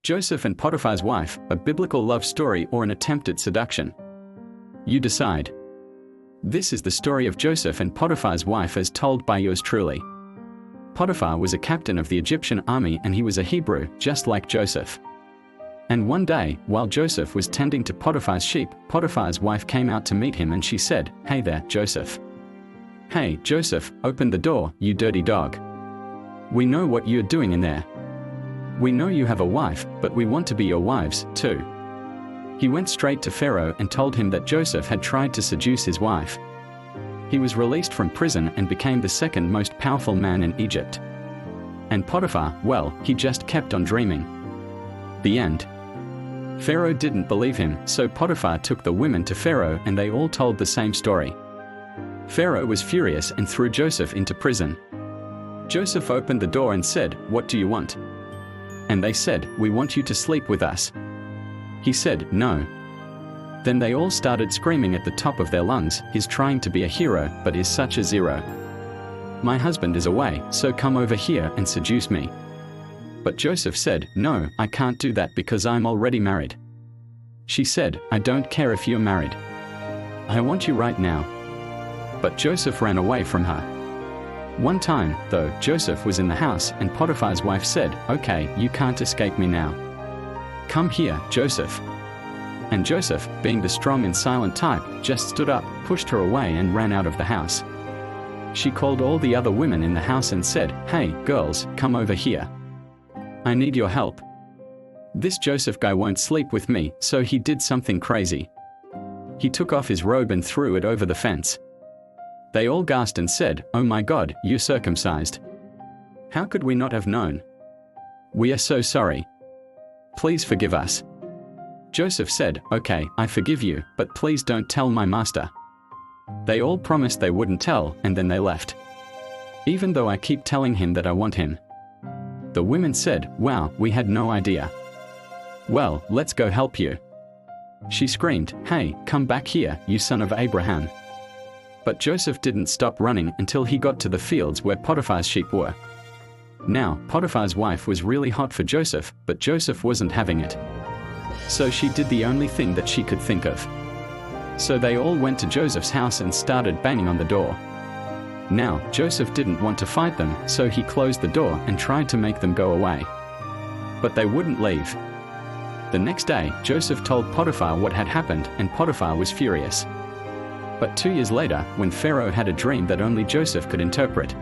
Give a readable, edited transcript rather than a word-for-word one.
Joseph and Potiphar's wife, a biblical love story or an attempt at seduction? You decide. This is the story of Joseph and Potiphar's wife as told by yours truly. Potiphar was a captain of the Egyptian army and he was a Hebrew, just like Joseph. And one day, while Joseph was tending to Potiphar's sheep, Potiphar's wife came out to meet him and she said, "Hey there, Joseph. Hey, Joseph, open the door, you dirty dog. We know what you're doing in there. We know you have a wife, but we want to be your wives, too." He went straight to Pharaoh and told him that Joseph had tried to seduce his wife. He was released from prison and became the second most powerful man in Egypt. And Potiphar, well, he just kept on dreaming. The end. Pharaoh didn't believe him, so Potiphar took the women to Pharaoh and they all told the same story. Pharaoh was furious and threw Joseph into prison. Joseph opened the door and said, "What do you want?" And they said, "We want you to sleep with us." He said, "No." Then they all started screaming at the top of their lungs, "He's trying to be a hero, but is such a zero. My husband is away, so come over here and seduce me." But Joseph said, "No, I can't do that because I'm already married." She said, "I don't care if you're married. I want you right now." But Joseph ran away from her. One time, though, Joseph was in the house and Potiphar's wife said, "Okay, you can't escape me now. Come here, Joseph." And Joseph, being the strong and silent type, just stood up, pushed her away and ran out of the house. She called all the other women in the house and said, "Hey, girls, come over here. I need your help. This Joseph guy won't sleep with me, so he did something crazy. He took off his robe and threw it over the fence." They all gasped and said, "Oh my God, you're circumcised. How could we not have known? We are so sorry. Please forgive us." Joseph said, "Okay, I forgive you, but please don't tell my master." They all promised they wouldn't tell, and then they left. "Even though I keep telling him that I want him." The women said, "Wow, we had no idea. Well, let's go help you." She screamed, "Hey, come back here, you son of Abraham." But Joseph didn't stop running until he got to the fields where Potiphar's sheep were. Now, Potiphar's wife was really hot for Joseph, but Joseph wasn't having it. So she did the only thing that she could think of. So they all went to Joseph's house and started banging on the door. Now, Joseph didn't want to fight them, so he closed the door and tried to make them go away. But they wouldn't leave. The next day, Joseph told Potiphar what had happened, and Potiphar was furious. But 2 years later, when Pharaoh had a dream that only Joseph could interpret,